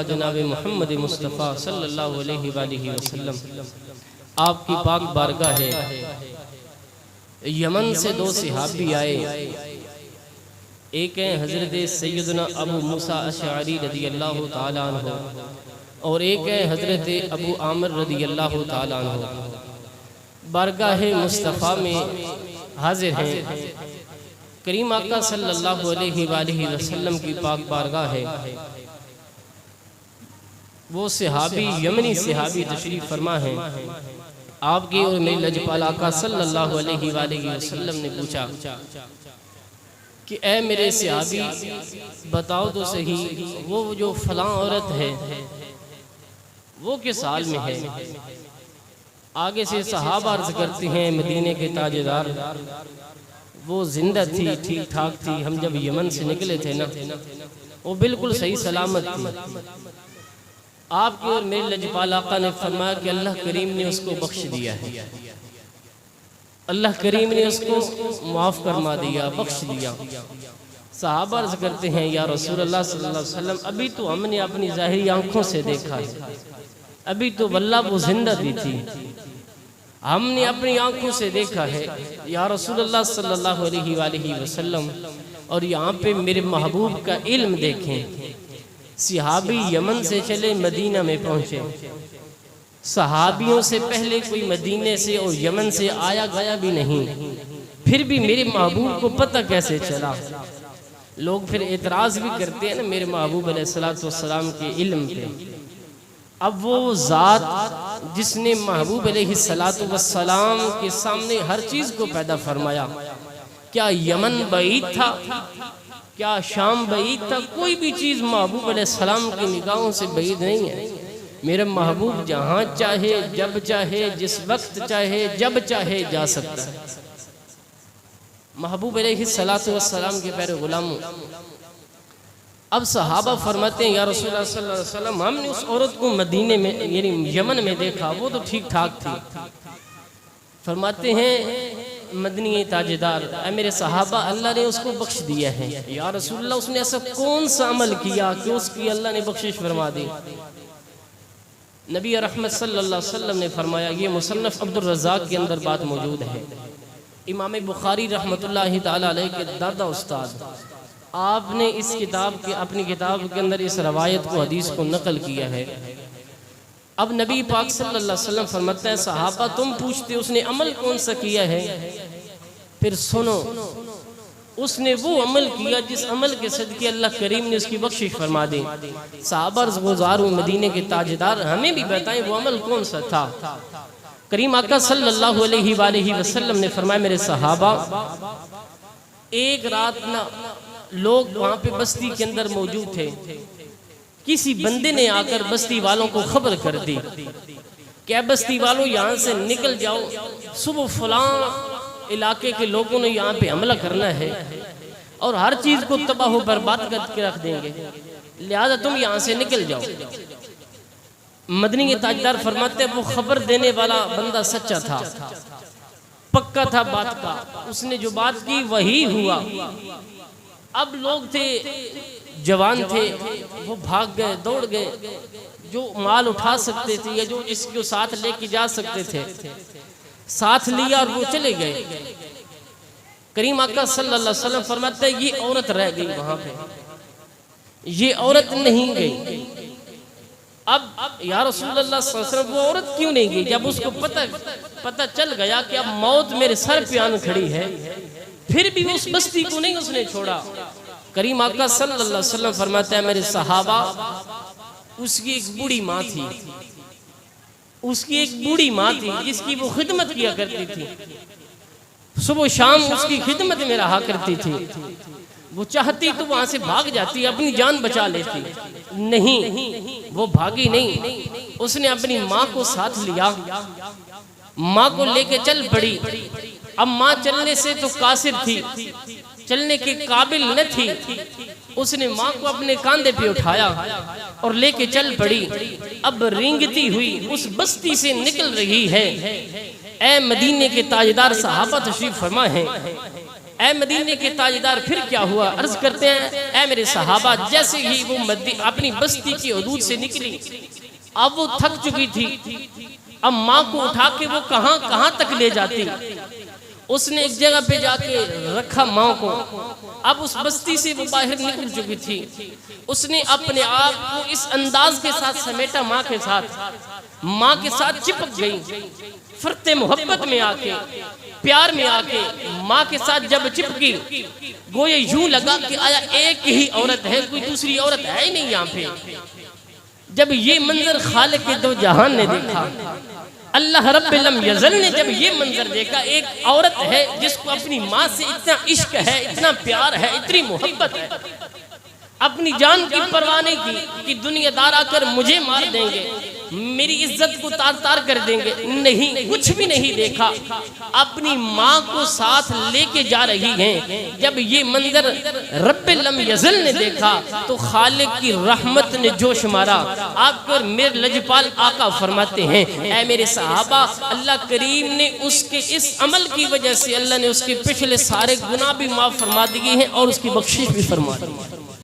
जनाब मोहम्मद मुस्तफ़ा सल्लल्लाहु अलैहि वसल्लम आपकी पाक बारगाह है। यमन से दो सहाबी आए, एक हैं हज़रत सैयदना अबू मूसा अशअरी रज़ियल्लाहु ताला अन्हु और एक है हज़रत अबू आमिर रज़ियल्लाहु ताला अन्हु। बारगाह मुस्तफ़ा में हाजिर हैं। करीम आका सल्लल्लाहु अलैहि वसल्लम की पाक बारगाह है। वो सहाबी यमनी सहाबी तशरीफ़ फरमा है। आपकी और मेरे लजपाल आका सल्लल्लाहु अलैहि वसल्लम ने पूछा कि ए मेरे सहाबी बताओ तो सही, वो जो फलां औरत है वो किस हाल में है। आगे से सहाबा अर्ज़ करते हैं मदीने के ताजदार वो जिंदा थी, ठीक ठाक थी। हम जब यमन से निकले थे ना, वो बिल्कुल सही सलामत थी। आपकी और मेरे लजपाल आका ने फरमाया कि अल्लाह करीम ने उसको बख्श दिया है, अल्लाह करीम ने उसको माफ़ फरमा दिया, बख्श दिया। सहाबा अर्ज़ करते हैं या रसूल अल्लाह सल्लल्लाहु अलैहि वसल्लम अभी तो हमने अपनी ज़ाहिरी आँखों से देखा है, अभी तो वल्लाह वो जिंदा भी थी, हमने अपनी आँखों से देखा है या रसूल अल्लाह सल्लल्लाहु अलैहि वसल्लम। और यहाँ पे मेरे महबूब का इल्म देखें। सहाबी यमन से चले मदीना में पहुँचे। सहाबियों से पहले कोई मदीने से और यमन से आया गया भी नहीं, फिर भी मेरे महबूब को पता कैसे चला। लोग फिर एतराज़ भी करते हैं ना मेरे महबूब अलैहिस्सलाम के इल्म पे। अब वो ज़ात जिसने महबूब अलैहिस्सलाम के सामने हर चीज़ को पैदा फरमाया, क्या यमन बईद था, क्या शाम बईद था? कोई भी चीज़ महबूब अलैहिस्सलाम की निगाहों से बईद नहीं है। मेरा महबूब जहाँ चाहे, जब चाहे, जिस वक्त चाहे, जब चाहे जा सकता है। महबूब अलैहिस्सलाम के प्यारे गुलामों, अब सहाबा फरमाते हैं या रसूलुल्लाह सल्लल्लाहु अलैहि वसल्लम हमने उस औरत को मदीने में यानी यमन में देखा, वो तो ठीक ठाक थी। फरमाते हैं मदनी ताजदार ऐ मेरे सहाबा अल्लाह ने उसको बख्श दिया है। या रसूलुल्लाह उसने ऐसा कौन सा अमल किया कि उसकी अल्लाह ने बख्शिश फरमा दी। नबी रहमत सल्लल्लाहु अलैहि वसल्लम ने फरमाया, ये मुसन्नफ अब्दुल रज़्ज़ाक़ के अंदर बात मौजूद है। इमाम बुखारी रहमतुल्लाहि ताला अलैह के दादा उस्ताद आपने इस किताब के अपनी किताब के अंदर इस रवायत को हदीस को नकल किया है। अब नबी पाक सल्लल्लाहु अलैहि वसल्लम फरमाते हैं सहाबा तुम पूछते उसने अमल कौन सा किया है। फिर सुनो, उसने वो अमल किया जिस अमल के सदके अल्लाह करीम ने उसकी बख्शिश फरमा दी। सहाबा गुज़ार मदीने के ताजदार हमें भी बताएं वो अमल कौन सा था। करीम आका सल्लल्लाहु अलैहि वसल्लम ने फरमाया मेरे सहाबा एक रात ना लोग वहाँ पे बस्ती के अंदर मौजूद थे। किसी बंदे ने आकर बस्ती वालों को खबर कर दी, क्या बस्ती वालों यहाँ से निकल जाओ, सुबह फलां इलाके के लोगों ने यहाँ पे हमला करना है और हर चीज़ को तबाह व बर्बाद करके रख देंगे, लिहाजा तुम यहाँ से निकल जाओ। मदनी के ताजदार फरमाते वो खबर देने वाला बंदा सच्चा था, पक्का था बात का, उसने जो बात की वही हुआ। अब लोग थे जवान थे, वो भाग गए, दौड़ गए, जो माल उठा सकते थे या जो इसको साथ लेके जा सकते थे साथ लिया और वो चले गए। करीम आका सल्लल्लाहु अलैहि वसल्लम फरमाते हैं ये औरत रह गई वहां पे, ये औरत नहीं गई। अब या रसूलुल्लाह सल्लल्लाहु अलैहि वसल्लम वो औरत क्यों नहीं गई? जब उसको पता चल गया कि अब मौत मेरे सर पे आन खड़ी है, फिर भी उस बस्ती को नहीं उसने छोड़ा। करीम आका सल्लल्लाहु अलैहि वसल्लम फरमाते हैं मेरे सहाबा उसकी एक बूढ़ी माँ थी, उसकी एक बूढ़ी माँ थी जिसकी वो खिदमत किया करती थी, सुबह शाम उसकी खिदमत में रहा करती थी। वो चाहती तो वहां से भाग जाती, अपनी जान बचा लेती, नहीं वो भागी नहीं, उसने अपनी माँ को साथ लिया, माँ को लेके चल पड़ी। अब माँ चलने से तो कासिर थी, चलने के काबिल न थी, उसने माँ को अपने कांधे पे उठाया और लेके चल पड़ी। अब रेंगती हुई उस बस्ती से निकल रही है। ए मदीने के ताजदार सहाबा तशरीफ फरमा है, ऐ मदीने के ताजदार फिर क्या हुआ? अर्ज करते हैं, ऐ मेरे सहाबा, जैसे ही वो अपनी बस्ती की हदूद से निकली, अब वो थक चुकी थी। अब माँ को उठा के वो कहाँ कहाँ तक ले जाती। उसने एक जगह पे जाके रखा माँ को। अब उस बस्ती से वो बाहर निकल चुकी थी। उसने अपने आप को इस अंदाज के साथ समेटा, माँ के साथ चिपक गई। फरते मोहब्बत में आके, प्यार में आके माँ के साथ जब चिपकी, गोये यूं लगा कि आया एक ही औरत है, कोई दूसरी औरत है ही नहीं यहाँ पे। जब ये मंजर खालिक के दो जहान ने देखा, अल्लाह रब्बुल लम यज़ल ने जब ये मंजर देखा, एक औरत है जिसको अपनी माँ से इतना इश्क है, इतना प्यार है, इतनी मोहब्बत है, अपनी जान की परवाह नहीं की कि दुनियादार आकर मुझे मार देंगे, मेरी इज्जत को तार तार कर देंगे। नहीं, कुछ भी नहीं देखा, अपनी माँ को साथ लेके जा रही हैं। जब ये मंजर रब्बुल लम यज़ल ने देखा तो खालिक की रहमत ने जोश मारा। आकर मेरे लजपाल आका फरमाते हैं, ऐ मेरे सहाबा, अल्लाह करीम ने उसके इस अमल की वजह से अल्लाह ने उसके पिछले सारे गुनाह भी माफ फरमा दिए हैं और उसकी बख्शिश भी फरमा दी।